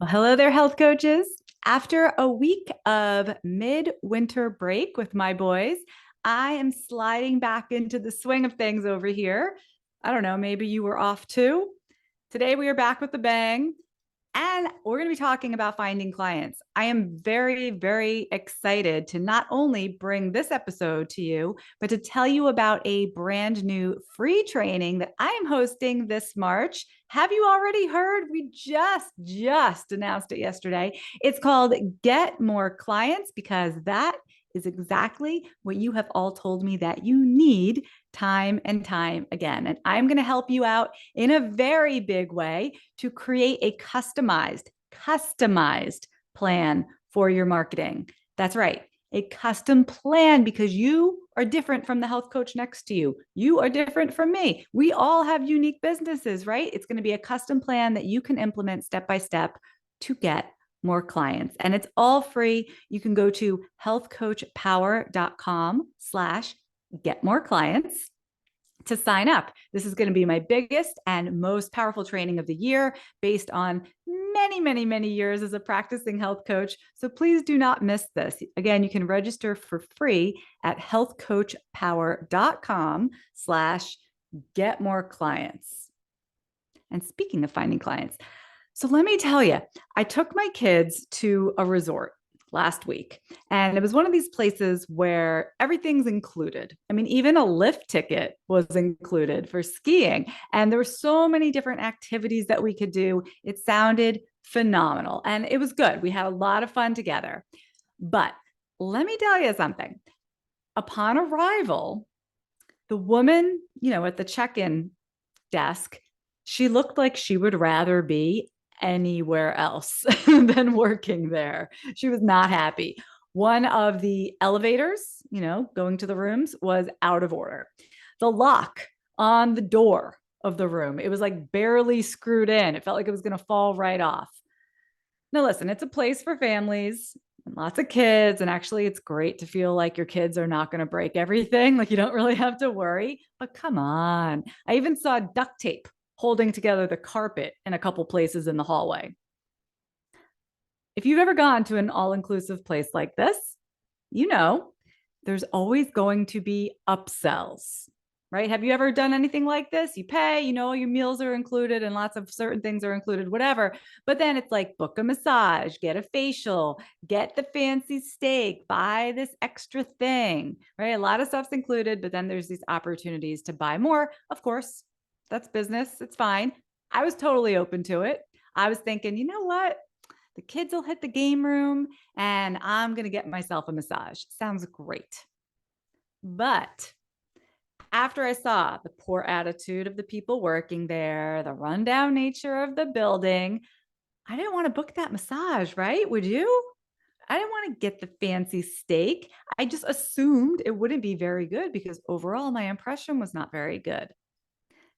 Well, hello there, health coaches. After a week of mid-winter break with my boys, I am sliding back into the swing of things over here. I don't know, maybe you were off too. Today we are back with a bang. And we're going to be talking about finding clients. I am very, very excited to not only bring this episode to you, but to tell you about a brand new free training that I am hosting this March. Have you already heard? We just announced it yesterday. It's called Get More Clients because that is exactly what you have all told me that you need time and time again. And I'm going to help you out in a very big way to create a customized plan for your marketing. That's right. A custom plan because you are different from the health coach next to you. You are different from me. We all have unique businesses, right? It's going to be a custom plan that you can implement step by step to get more clients. And it's all free. You can go to healthcoachpower.com/get more clients to sign up. This is going to be my biggest and most powerful training of the year based on many years as a practicing health coach. So please do not miss this. Again, you can register for free at healthcoachpower.com/get more clients. And speaking of finding clients, so let me tell you, I took my kids to a resort last week, and it was one of these places where everything's included. I mean, even a lift ticket was included for skiing, and there were so many different activities that we could do. It sounded phenomenal, and it was good. We had a lot of fun together. But let me tell you something. Upon arrival, the woman, at the check-in desk, she looked like she would rather be anywhere else than working there. She was not happy. One of the elevators, going to the rooms was out of order. The lock on the door of the room, it was like barely screwed in. It felt like it was going to fall right off. Now, listen, it's a place for families and lots of kids. And actually, it's great to feel like your kids are not going to break everything. Like you don't really have to worry. But come on. I even saw duct tape holding together the carpet in a couple places in the hallway. If you've ever gone to an all-inclusive place like this, there's always going to be upsells, right? Have you ever done anything like this? You pay, your meals are included and lots of certain things are included, whatever. But then it's like book a massage, get a facial, get the fancy steak, buy this extra thing, right? A lot of stuff's included, but then there's these opportunities to buy more. Of course, that's business. It's fine. I was totally open to it. I was thinking, you know what? The kids will hit the game room and I'm going to get myself a massage. Sounds great. But after I saw the poor attitude of the people working there, the rundown nature of the building, I didn't want to book that massage, right? Would you? I didn't want to get the fancy steak. I just assumed it wouldn't be very good because overall my impression was not very good.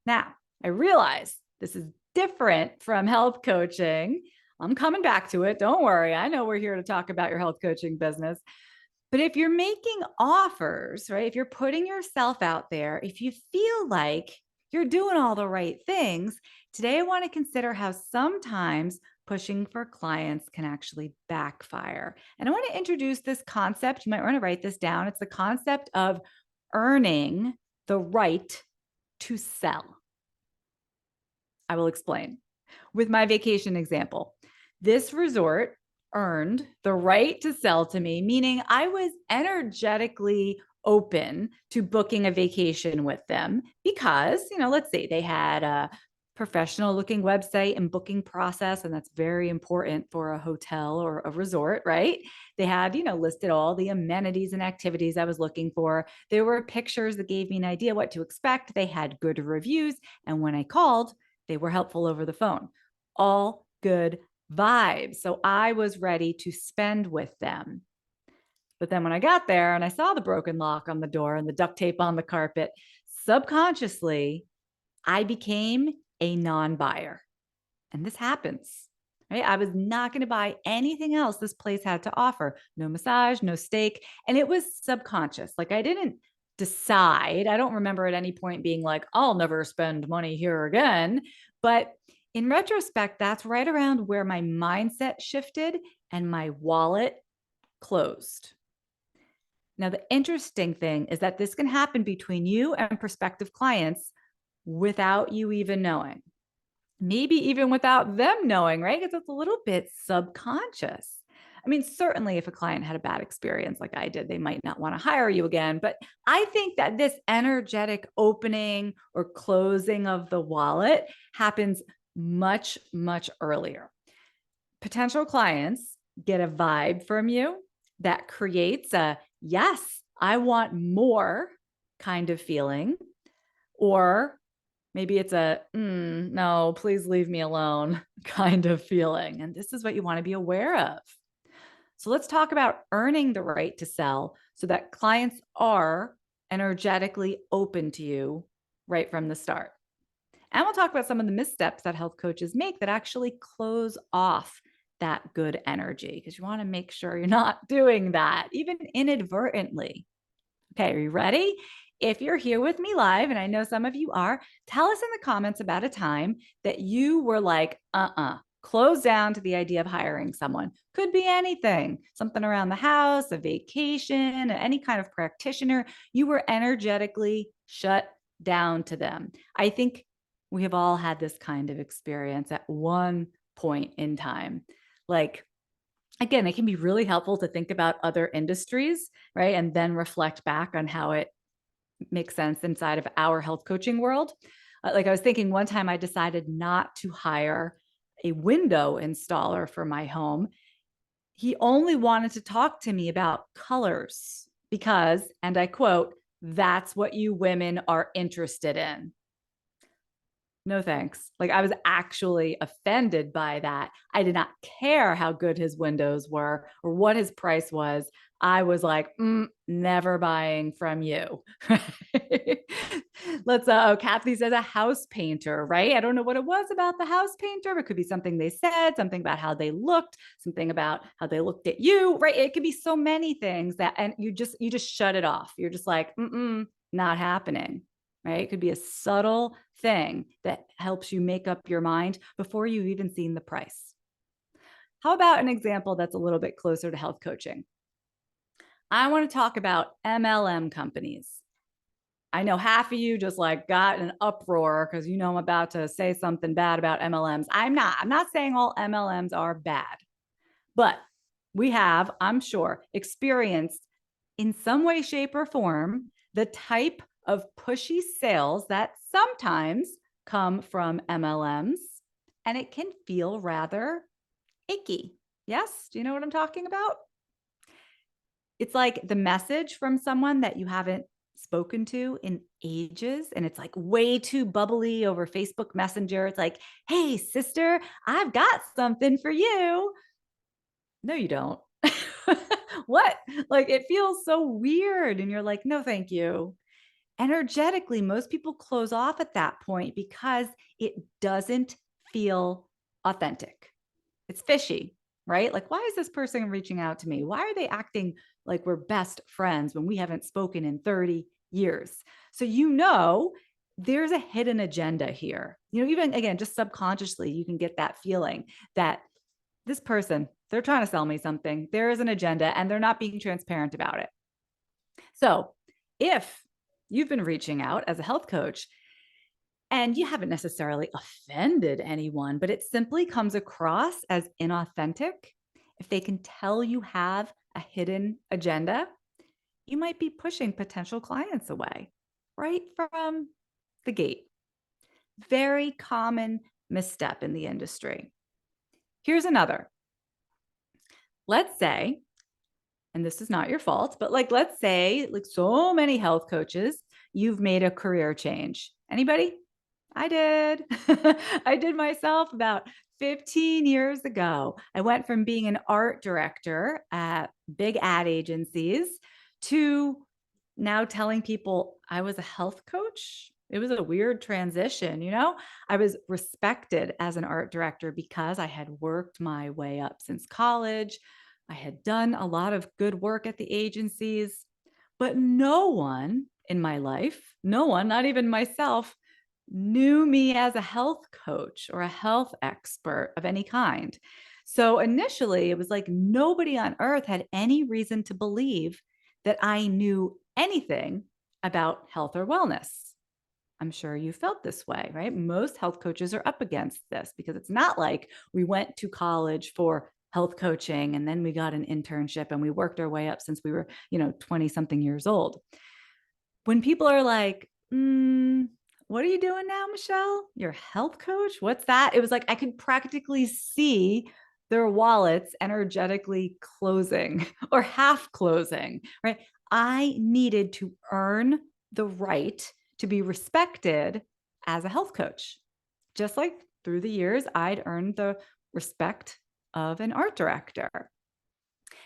Now, I realize this is different from health coaching. I'm coming back to it. Don't worry. I know we're here to talk about your health coaching business. But if you're making offers, right, if you're putting yourself out there, if you feel like you're doing all the right things, today I want to consider how sometimes pushing for clients can actually backfire. And I want to introduce this concept. You might want to write this down. It's the concept of earning the right to sell. I will explain. With my vacation example, this resort earned the right to sell to me, meaning I was energetically open to booking a vacation with them because, let's say they had a professional looking website and booking process, and that's very important for a hotel or a resort, right? They had, listed all the amenities and activities I was looking for. There were pictures that gave me an idea what to expect. They had good reviews, and when I called, they were helpful over the phone. All good vibes. So I was ready to spend with them. But then when I got there and I saw the broken lock on the door and the duct tape on the carpet, subconsciously, I became a non-buyer. And this happens, right? I was not going to buy anything else this place had to offer. No massage, no steak. And it was subconscious. Like I didn't decide. I don't remember at any point being like, I'll never spend money here again. But In retrospect, that's right around where my mindset shifted and my wallet closed. Now, the interesting thing is that this can happen between you and prospective clients without you even knowing. Maybe even without them knowing, right? Because it's a little bit subconscious. I mean, certainly if a client had a bad experience like I did, they might not want to hire you again. But I think that this energetic opening or closing of the wallet happens much, much earlier. Potential clients get a vibe from you that creates a yes, I want more kind of feeling, or maybe it's a no, please leave me alone kind of feeling. And this is what you want to be aware of. So let's talk about earning the right to sell so that clients are energetically open to you right from the start. And we'll talk about some of the missteps that health coaches make that actually close off that good energy, because you want to make sure you're not doing that, even inadvertently. Okay, are you ready? If you're here with me live, and I know some of you are, tell us in the comments about a time that you were like, close down to the idea of hiring someone. Could be anything, something around the house, a vacation, any kind of practitioner. You were energetically shut down to them. I think we have all had this kind of experience at one point in time. Like, again, it can be really helpful to think about other industries, right? And then reflect back on how it makes sense inside of our health coaching world. Like I was thinking one time I decided not to hire a window installer for my home. He only wanted to talk to me about colors because, and I quote, that's what you women are interested in. No thanks. Like I was actually offended by that. I did not care how good his windows were or what his price was. I was like, never buying from you. Let's, Kathy says a house painter, right? I don't know what it was about the house painter. It could be something they said, something about how they looked, something about how they looked at you, right? It could be so many things that, and you just shut it off. You're just like, not happening. Right? It could be a subtle thing that helps you make up your mind before you've even seen the price. How about an example that's a little bit closer to health coaching? I want to talk about MLM companies. I know half of you just like got an uproar because you know I'm about to say something bad about MLMs. I'm not saying all MLMs are bad, but we have, I'm sure, experienced in some way, shape, or form the type of pushy sales that sometimes come from MLMs, and it can feel rather icky. Yes? Do you know what I'm talking about? It's like the message from someone that you haven't spoken to in ages, and it's like way too bubbly over Facebook Messenger. It's like, hey, sister, I've got something for you. No, you don't. What? Like it feels so weird. And you're like, no, thank you. Energetically, most people close off at that point because it doesn't feel authentic. It's fishy, right? Like, why is this person reaching out to me? Why are they acting like we're best friends when we haven't spoken in 30 years? So, there's a hidden agenda here. Even again, just subconsciously, you can get that feeling that this person, they're trying to sell me something. There is an agenda and they're not being transparent about it. So if you've been reaching out as a health coach and you haven't necessarily offended anyone, but it simply comes across as inauthentic, if they can tell you have a hidden agenda, you might be pushing potential clients away right from the gate. Very common misstep in the industry. Here's another. Let's say, and this is not your fault, but let's say so many health coaches, you've made a career change. Anybody? I did. I did myself about 15 years ago. I went from being an art director at big ad agencies to now telling people I was a health coach. It was a weird transition. I was respected as an art director because I had worked my way up since college. I had done a lot of good work at the agencies, but no one in my life, no one, not even myself, knew me as a health coach or a health expert of any kind. So initially, it was like nobody on earth had any reason to believe that I knew anything about health or wellness. I'm sure you felt this way, right? Most health coaches are up against this because it's not like we went to college for health coaching and then we got an internship and we worked our way up since we were, 20 something years old. When people are like, what are you doing now, Michelle? You're a health coach? What's that? It was like I could practically see their wallets energetically closing or half closing, right? I needed to earn the right to be respected as a health coach. Just like through the years, I'd earned the respect of an art director.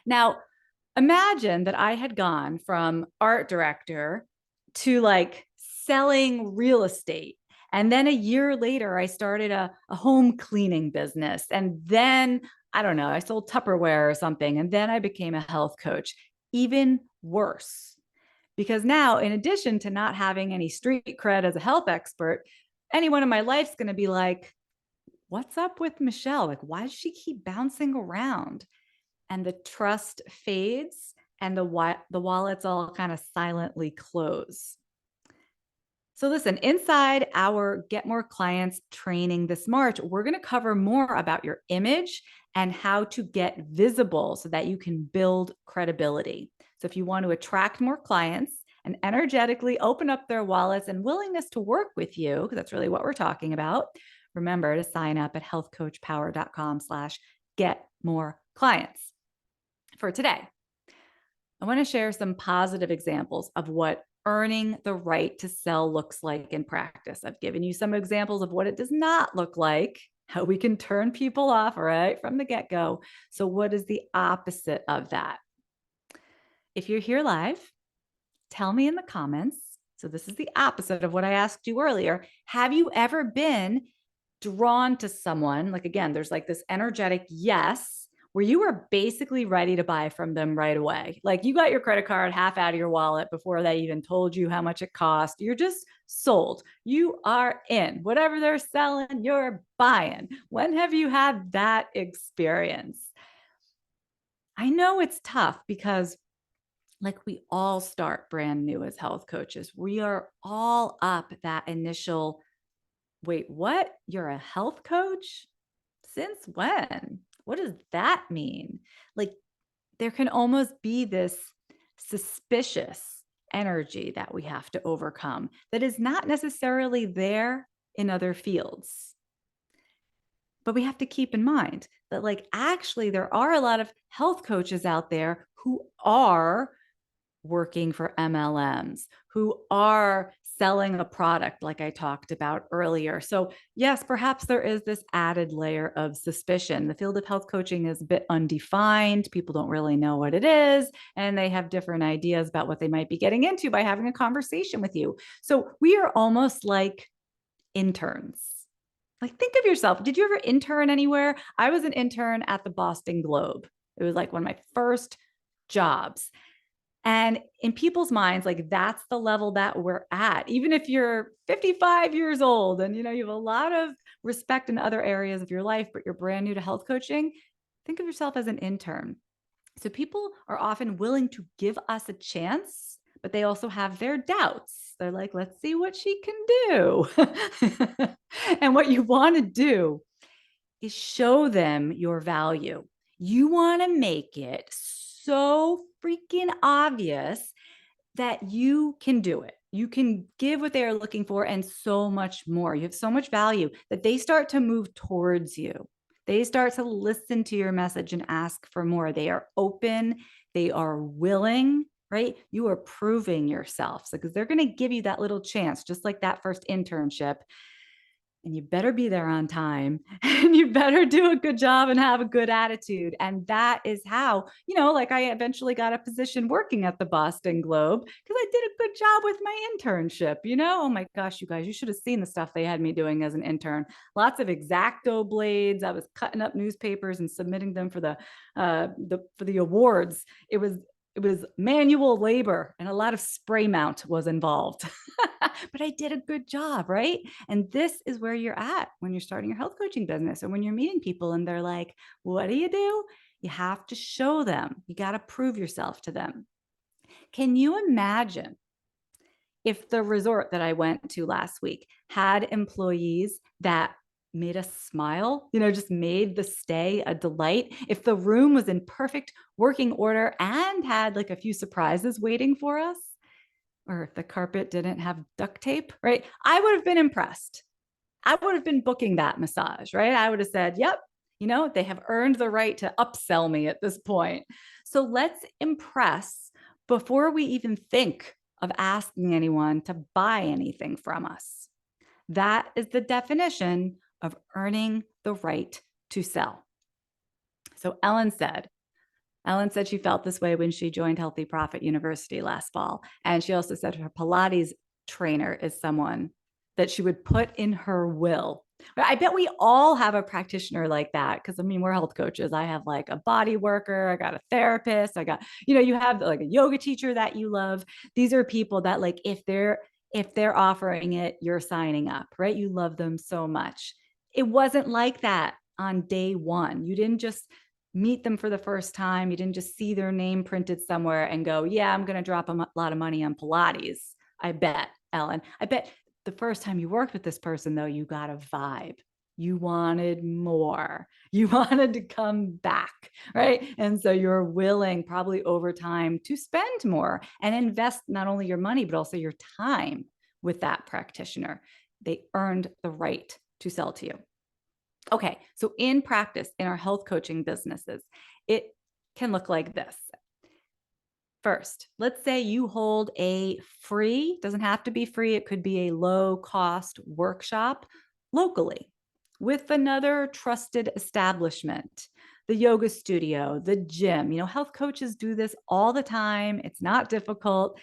Now, imagine that I had gone from art director to like selling real estate. And then a year later, I started a home cleaning business. And then, I don't know, I sold Tupperware or something. And then I became a health coach. Even worse, because now, in addition to not having any street cred as a health expert, anyone in my life's going to be like, what's up with Michelle? Like, why does she keep bouncing around? And the trust fades and the wallets all kind of silently close. So listen, inside our Get More Clients training this March, we're going to cover more about your image and how to get visible so that you can build credibility. So if you want to attract more clients and energetically open up their wallets and willingness to work with you, because that's really what we're talking about, remember to sign up at healthcoachpower.com/get more clients. For today, I want to share some positive examples of what earning the right to sell looks like in practice. I've given you some examples of what it does not look like, how we can turn people off right from the get-go. So what is the opposite of that? If you're here live, tell me in the comments. So this is the opposite of what I asked you earlier. Have you ever been drawn to someone? Like, again, there's like this energetic yes, where you were basically ready to buy from them right away. Like you got your credit card half out of your wallet before they even told you how much it cost. You're just sold. You are in. Whatever they're selling, you're buying. When have you had that experience? I know it's tough because like we all start brand new as health coaches. We are all up that initial, wait, what? You're a health coach? Since when? What does that mean? Like there can almost be this suspicious energy that we have to overcome that is not necessarily there in other fields. But we have to keep in mind that like actually there are a lot of health coaches out there who are working for MLMs, who are selling a product like I talked about earlier. So yes, perhaps there is this added layer of suspicion. The field of health coaching is a bit undefined. People don't really know what it is, and they have different ideas about what they might be getting into by having a conversation with you. So we are almost like interns. Like think of yourself. Did you ever intern anywhere? I was an intern at the Boston Globe. It was like one of my first jobs. And in people's minds, like that's the level that we're at. Even if you're 55 years old and you have a lot of respect in other areas of your life, but you're brand new to health coaching, think of yourself as an intern. So people are often willing to give us a chance, but they also have their doubts. They're like, let's see what she can do. And what you want to do is show them your value. You want to make it so freaking obvious that you can do it. You can give what they are looking for and so much more. You have so much value that they start to move towards you. They start to listen to your message and ask for more. They are open. They are willing, right? You are proving yourself. So, because they're going to give you that little chance, just like that first internship. And you better be there on time and you better do a good job and have a good attitude. And that is how, like I eventually got a position working at the Boston Globe because I did a good job with my internship. Oh my gosh, you guys, you should have seen the stuff they had me doing as an intern. Lots of X-Acto blades. I was cutting up newspapers and submitting them for the awards. It was manual labor and a lot of spray mount was involved. but I did a good job, right? And this is where you're at when you're starting your health coaching business or when you're meeting people and they're like, what do? You have to show them. You got to prove yourself to them. Can you imagine if the resort that I went to last week had employees that made us smile, just made the stay a delight? If the room was in perfect working order and had like a few surprises waiting for us, or if the carpet didn't have duct tape, right? I would have been impressed. I would have been booking that massage, right? I would have said, yep, they have earned the right to upsell me at this point. So let's impress before we even think of asking anyone to buy anything from us. That is the definition of earning the right to sell. So Ellen said she felt this way when she joined Healthy Profit University last fall. And she also said her Pilates trainer is someone that she would put in her will. I bet we all have a practitioner like that because we're health coaches. I have like a body worker, I got a therapist, I got, you have like a yoga teacher that you love. These are people that like if they're offering it, you're signing up, right? You love them so much. It wasn't like that on day one. You didn't just meet them for the first time. You didn't just see their name printed somewhere and go, yeah, I'm going to drop a lot of money on Pilates. I bet, Ellen. I bet the first time you worked with this person, though, you got a vibe. You wanted more. You wanted to come back, right? And so you're willing probably over time to spend more and invest not only your money, but also your time with that practitioner. They earned the right to sell to you. Okay, so in practice, in our health coaching businesses, it can look like this. First, let's say you hold a free, doesn't have to be free, it could be a low cost workshop locally with another trusted establishment, the yoga studio, the gym. Health coaches do this all the time. It's not difficult.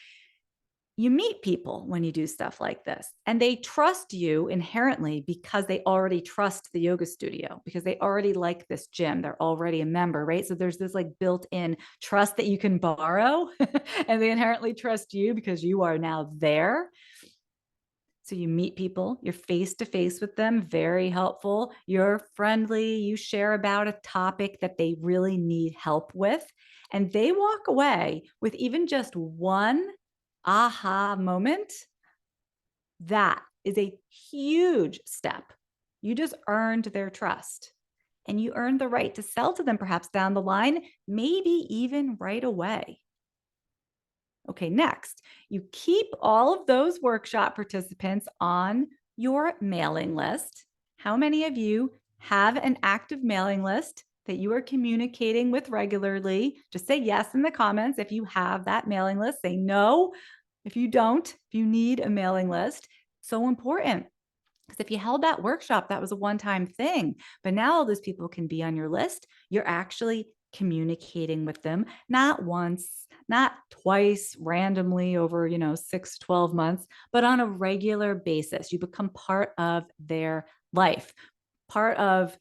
You meet people when you do stuff like this, and they trust you inherently because they already trust the yoga studio, because they already like this gym. They're already a member, right? So there's this like built-in trust that you can borrow and they inherently trust you because you are now there. So you meet people, you're face to face with them, very helpful. You're friendly, you share about a topic that they really need help with, and they walk away with even just one aha moment. That is a huge step. You just earned their trust, and you earned the right to sell to them perhaps down the line, maybe even right away. Okay, next, you keep all of those workshop participants on your mailing list. How many of you have an active mailing list that you are communicating with regularly? Just say yes in the comments if you have that mailing list. Say no if you don't, if you need a mailing list. So important. Because if you held that workshop, that was a one-time thing. But now all those people can be on your list. You're actually communicating with them, not once, not twice randomly over, 6, 12 months, but on a regular basis. You become part of their life, part of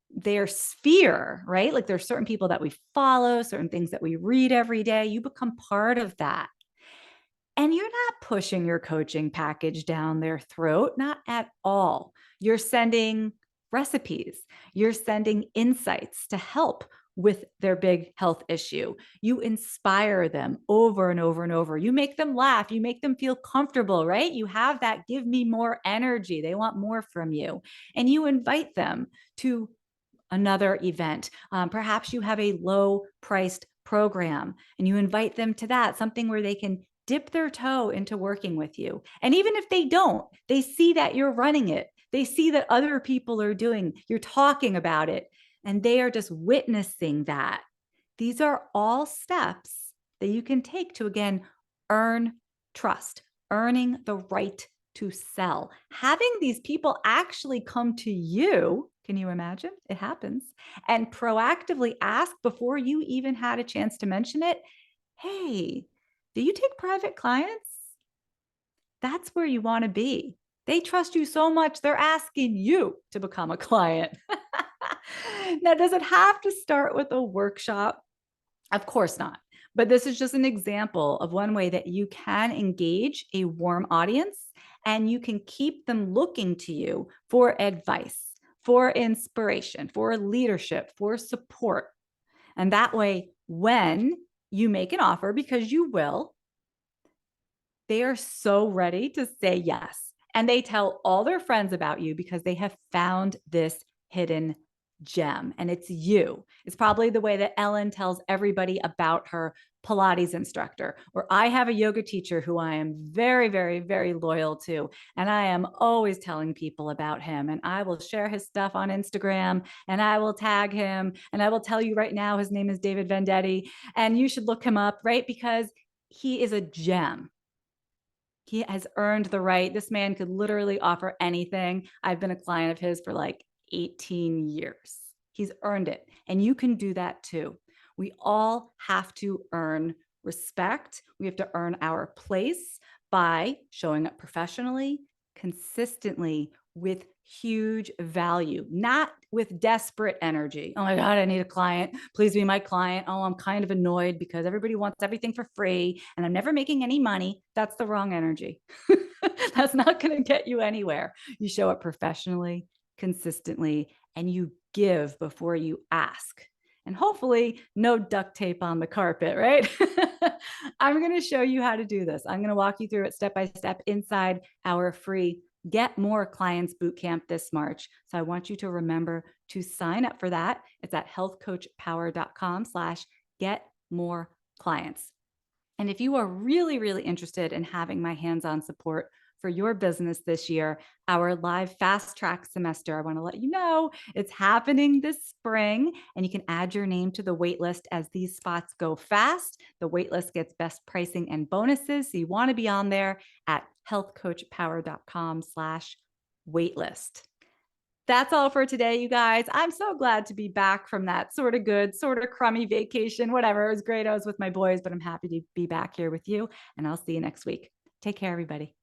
their sphere, right? Like there's certain people that we follow, certain things that we read every day. You become part of that. And you're not pushing your coaching package down their throat, not at all. You're sending recipes, you're sending insights to help with their big health issue. You inspire them over and over and over. You make them laugh, you make them feel comfortable, right? You have that give me more energy. They want more from you. And you invite them to another event. Perhaps you have a low priced program and you invite them to that, something where they can dip their toe into working with you. And even if they don't, they see that you're running it. They see that other people are doing, you're talking about it, and they are just witnessing that. These are all steps that you can take to, again, earn trust, earning the right to sell. Having these people actually come to you, can you imagine? It happens. And proactively ask before you even had a chance to mention it, hey, do you take private clients? That's where you want to be. They trust you so much, they're asking you to become a client. Now, does it have to start with a workshop? Of course not. But this is just an example of one way that you can engage a warm audience and you can keep them looking to you for advice, for inspiration, for leadership, for support. And that way, when you make an offer, because you will, they are so ready to say yes. And they tell all their friends about you because they have found this hidden gem. And it's you. It's probably the way that Ellen tells everybody about her Pilates instructor, or I have a yoga teacher who I am very, very, very loyal to. And I am always telling people about him. And I will share his stuff on Instagram and I will tag him. And I will tell you right now, his name is David Vendetti. And you should look him up, right? Because he is a gem. He has earned the right. This man could literally offer anything. I've been a client of his for like 18 years. He's earned it. And you can do that too. We all have to earn respect. We have to earn our place by showing up professionally, consistently, with huge value, not with desperate energy. Oh my God, I need a client. Please be my client. Oh, I'm kind of annoyed because everybody wants everything for free and I'm never making any money. That's the wrong energy. That's not going to get you anywhere. You show up professionally, consistently, and you give before you ask. And hopefully, no duct tape on the carpet, right? I'm going to show you how to do this. I'm going to walk you through it step by step inside our free Get More Clients Bootcamp this March. So I want you to remember to sign up for that. It's at healthcoachpower.com/get more clients. And if you are really, really interested in having my hands-on support for your business this year, our live fast track semester, I want to let you know it's happening this spring and you can add your name to the waitlist as these spots go fast. The waitlist gets best pricing and bonuses. So you want to be on there at healthcoachpower.com/waitlist. That's all for today, you guys. I'm so glad to be back from that sort of good, sort of crummy vacation, whatever. It was great. I was with my boys, but I'm happy to be back here with you. And I'll see you next week. Take care, everybody.